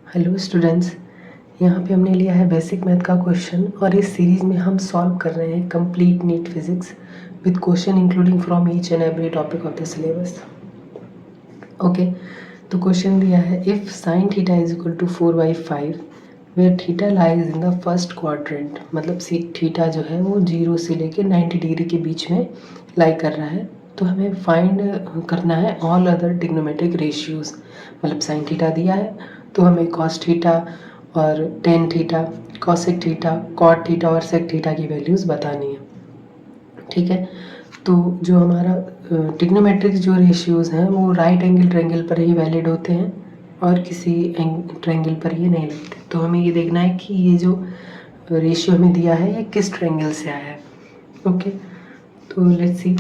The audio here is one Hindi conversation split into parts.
हेलो स्टूडेंट्स, यहाँ पे हमने लिया है बेसिक मैथ का क्वेश्चन और इस सीरीज़ में हम सॉल्व कर रहे हैं complete NEET physics with question including from each and every topic of the syllabus. Okay, तो क्वेश्चन दिया है if sine theta is equal to 4/5 where theta lies in the first quadrant, मतलब थीटा जो है वो 0 से लेके 90 डिग्री के बीच में लाई कर रहा है। तो हमें फाइंड करना है ऑल अदर ट्रिग्नोमेट्रिक रेशियोज़। मतलब साइन थीटा दिया है तो हमें कॉस थीटा और tan theta, cosec theta, cot theta और सेक थीटा की वैल्यूज़ बतानी है। ठीक है, तो जो हमारा ट्रिग्नोमेट्रिक जो रेशियोज़ हैं वो राइट एंगल ट्रायंगल पर ही वैलिड होते हैं और किसी ट्रायंगल पर ये नहीं लगते। तो हमें ये देखना है कि ये जो रेशियो हमें दिया है ये किस ट्रायंगल से आया है। ओके, तो लेट्स सी,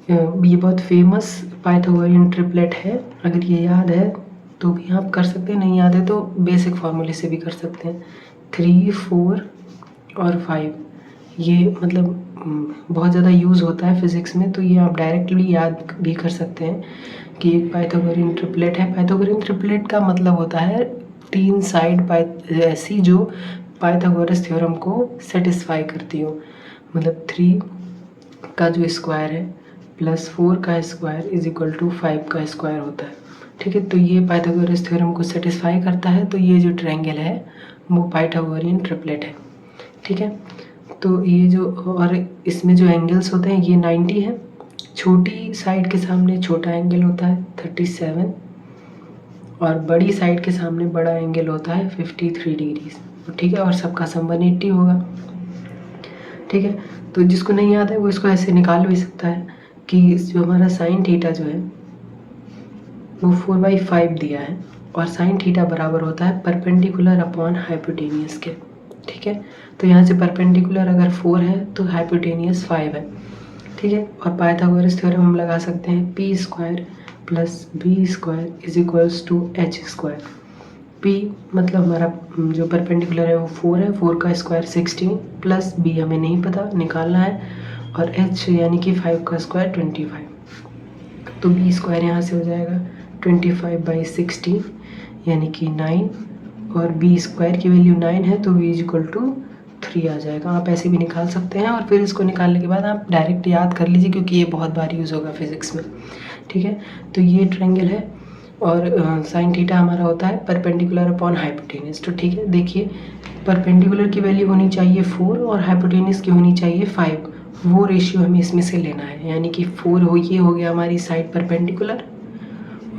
ये बहुत फेमस पाइथागोरियन ट्रिपलेट है। अगर ये याद है तो भी आप कर सकते हैं, नहीं याद है तो बेसिक फार्मूले से भी कर सकते हैं। 3, 4 और 5 ये मतलब बहुत ज़्यादा यूज़ होता है फिज़िक्स में, तो ये आप डायरेक्टली याद भी कर सकते हैं कि एक पाइथागोरियन ट्रिपलेट है। पाइथागोरियन ट्रिपलेट का मतलब होता है 3 साइड ऐसी जो पाइथागोरस थ्योरम को सेटिस्फाई करती हो। मतलब 3 का जो स्क्वायर है प्लस 4 का स्क्वायर इज इक्वल टू 5 का स्क्वायर होता है। ठीक है, तो ये पाइथागोरस थ्योरम को सेटिस्फाई करता है। तो ये जो ट्रायंगल है वो पाइथागोरियन ट्रिपलेट है। ठीक है, तो ये जो और इसमें जो एंगल्स होते हैं ये 90 है। छोटी साइड के सामने छोटा एंगल होता है 37 और बड़ी साइड के सामने बड़ा एंगल होता है 53 डिग्रीज। ठीक है, और सबका सम 180 होगा। ठीक है, तो जिसको नहीं याद है वो इसको ऐसे निकाल भी सकता है कि जो हमारा साइन थीटा जो है वो 4/5 दिया है और साइन थीटा बराबर होता है परपेंडिकुलर अपॉन हाइपोटेनियस के। ठीक है, तो यहाँ से परपेंडिकुलर अगर 4 है तो हाइपोटेनियस 5 है। ठीक है, और पाइथागोरस थ्योरम हम लगा सकते हैं p² plus b² is equals to h²। p मतलब हमारा जो परपेंडिकुलर है वो 4 है, 4 का स्क्वायर 16 प्लस b हमें नहीं पता निकालना है, और h यानी कि 5 का स्क्वायर 25। तो b² यहाँ से हो जाएगा 25/16 यानी कि 9, और b² की वैल्यू 9 है तो v इज इक्वल टू 3 आ जाएगा। आप ऐसे भी निकाल सकते हैं और फिर इसको निकालने के बाद आप डायरेक्ट याद कर लीजिए क्योंकि ये बहुत बार यूज़ होगा फिजिक्स में। ठीक है, तो ये ट्रायंगल है और साइन थीटा हमारा होता है परपेंडिकुलर अपॉन हाइपोटेनियस। तो ठीक है, देखिए परपेंडिकुलर की वैल्यू होनी चाहिए 4 और हाइपोटेनियस की होनी चाहिए 5। वो रेशियो हमें इसमें से लेना है, यानी कि 4 ये हो गया हमारी साइड परपेंडिकुलर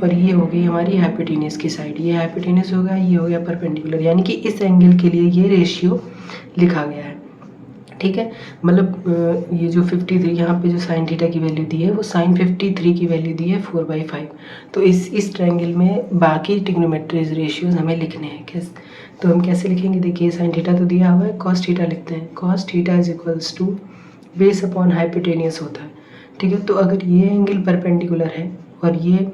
और ये हो गई हमारी हाइपोटेनियस की साइड। ये हाइपोटेनियस हो गया, ये हो गया परपेंडिकुलर, यानी कि इस एंगल के लिए ये रेशियो लिखा गया है। ठीक है, मतलब ये जो 53 यहाँ पे जो साइन थीटा की वैल्यू दी है वो साइन 53 की वैल्यू दी है 4/5। तो इस ट्रायंगल में बाकी ट्रिग्नोमेट्रिक रेशियोज हमें लिखने हैं। कैसे, तो हम कैसे लिखेंगे, देखिए साइन थीटा तो दिया हुआ है, कॉस थीटा लिखते हैं। Cos theta is equals to base upon hypotenuse होता है। ठीक है, तो अगर ये एंगल परपेंडिकुलर है और ये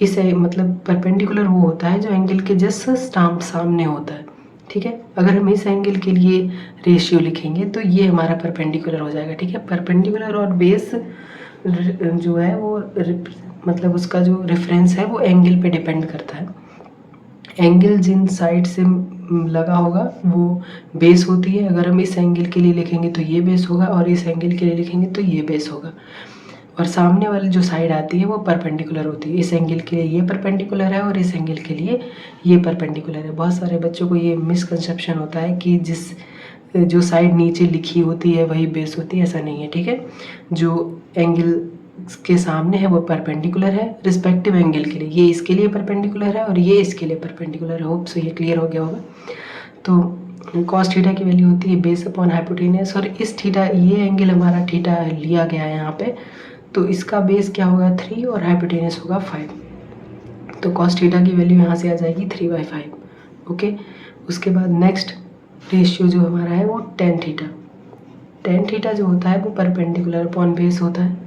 इस मतलब परपेंडिकुलर वो होता है जो एंगल के जस्ट सामने होता है। ठीक है, अगर हम इस एंगल के लिए रेशियो लिखेंगे तो ये हमारा परपेंडिकुलर हो जाएगा। ठीक है, परपेंडिकुलर और बेस जो है वो मतलब उसका जो रेफरेंस है वो एंगल पे डिपेंड करता है। एंगल जिन साइड से लगा होगा वो बेस होती है। अगर हम इस एंगल के लिए लिखेंगे तो ये बेस होगा और इस एंगल के लिए लिखेंगे तो ये बेस होगा, और सामने वाली जो साइड आती है वो परपेंडिकुलर होती है। इस एंगल के लिए ये परपेंडिकुलर है और इस एंगल के लिए ये परपेंडिकुलर है। बहुत सारे बच्चों को ये मिसकंसेप्शन होता है कि जो साइड नीचे लिखी होती है वही बेस होती है, ऐसा नहीं है। ठीक है, जो एंगल के सामने है वो परपेंडिकुलर है रिस्पेक्टिव एंगल के लिए। ये इसके लिए परपेंडिकुलर है और ये इसके लिए परपेंडिकुलर है। होप सो ये क्लियर हो गया होगा। तो कॉस थीटा की वैल्यू होती है बेस अपॉन हाइपोटेनियस, और इस थीटा ये एंगल हमारा थीटा लिया गया है यहाँ पे, तो इसका बेस क्या होगा 3 और हाइपोटेनियस होगा 5। तो कॉस थीटा की वैल्यू यहाँ से आ जाएगी 3/5। ओके, उसके बाद नेक्स्ट रेशियो जो हमारा है वो टेन थीटा। टेन थीटा जो होता है वो परपेंडिकुलर अपॉन बेस होता है।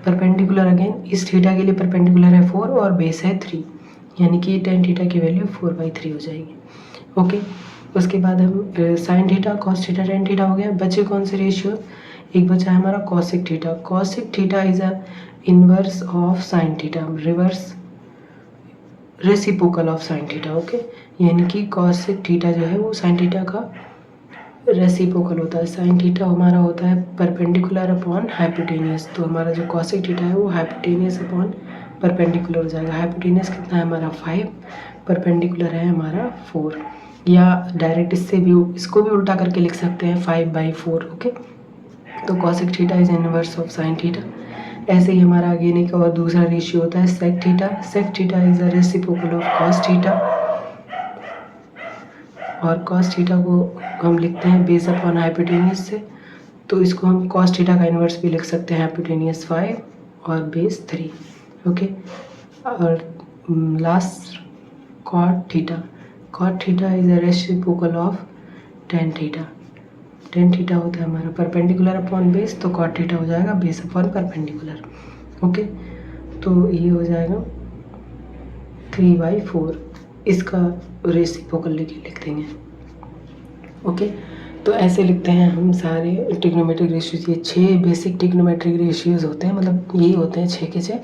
परपेंडिकुलर अगेन इस थीटा के लिए परपेंडिकुलर है 4 और बेस है 3, यानी कि टेन थीटा की वैल्यू 4/3 हो जाएगी। ओके, उसके बाद हम sine theta, cos theta, tan theta हो गया। बचे कौन से रेशियो, एक बचा है हमारा cosec theta. Cosec theta is a inverse of sine theta, reverse reciprocal of sine theta. Okay, यानी कि कॉसेक थीटा जो है वो साइन थीटा का रेसिप्रोकल होता है। साइन थीटा हमारा होता है परपेंडिकुलर अपॉन हाइपोटेनियस, तो हमारा जो कॉसेक थीटा है वो हाइपोटेनियस अपॉन परपेंडिकुलर हो जाएगा। हाइपोटेनियस कितना है हमारा 5, परपेंडिकुलर है हमारा 4, या डायरेक्ट इससे भी इसको भी उल्टा करके लिख सकते हैं 5/4। ओके, तो cosec theta is inverse of sine theta. ऐसे ही हमारा अगेन एक और दूसरा रेशियो होता है sec theta. Sec theta is a reciprocal of cos theta, और कॉस थीटा को हम लिखते हैं बेस अपॉन हाइपोटेनियस से, तो इसको हम कॉस थीटा का इन्वर्स भी लिख सकते हैं हाइपोटेनियस 5 और बेस 3। ओके, और last cot theta. Cot theta is a reciprocal of tan theta. Tan theta होता है हमारा परपेंडिकुलर अपॉन बेस, तो कॉट थीटा हो जाएगा बेस अपॉन परपेंडिकुलर। ओके, तो ये हो जाएगा 3/4, इसका रेसिप्रोकल लिख देंगे। ओके, तो ऐसे लिखते हैं हम सारे ट्रिग्नोमेट्रिक रेशियोज। ये 6 बेसिक ट्रिग्नोमेट्रिक रेशियोज होते हैं, मतलब यही होते हैं 6 के 6।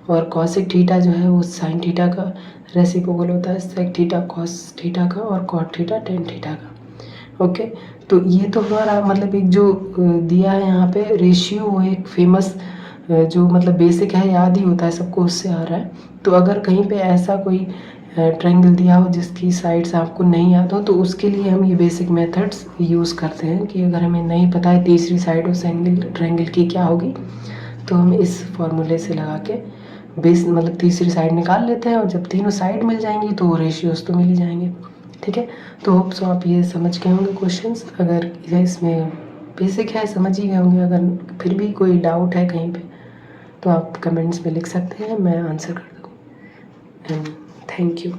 और कॉसेक थीटा जो है वो साइन थीटा का रेसिप्रोकल होता है, सेक थीटा कॉस थीटा का, और कॉट थीटा टेन थीटा का। ओके, तो ये तो हमारा मतलब एक जो दिया है यहाँ पे रेशियो, वो एक फेमस जो मतलब बेसिक है, याद ही होता है सबको, उससे आ रहा है। तो अगर कहीं पे ऐसा कोई ट्रायंगल दिया हो जिसकी साइड्स आपको नहीं याद हो, तो उसके लिए हम ये बेसिक मेथड्स यूज़ करते हैं कि अगर हमें नहीं पता है तीसरी साइड उस ट्रायंगल की क्या होगी, तो हम इस फॉर्मूले से लगा के बेस मतलब तीसरी साइड निकाल लेते हैं, और जब तीनों साइड मिल जाएंगी तो रेशियोज तो मिल ही जाएंगे। ठीक है, तो होप सो आप ये समझ गए होंगे क्वेश्चंस। अगर इसमें बेसिक है समझ ही गए होंगे, अगर फिर भी कोई डाउट है कहीं पे तो आप कमेंट्स में लिख सकते हैं, मैं आंसर कर दूँगी। And thank you.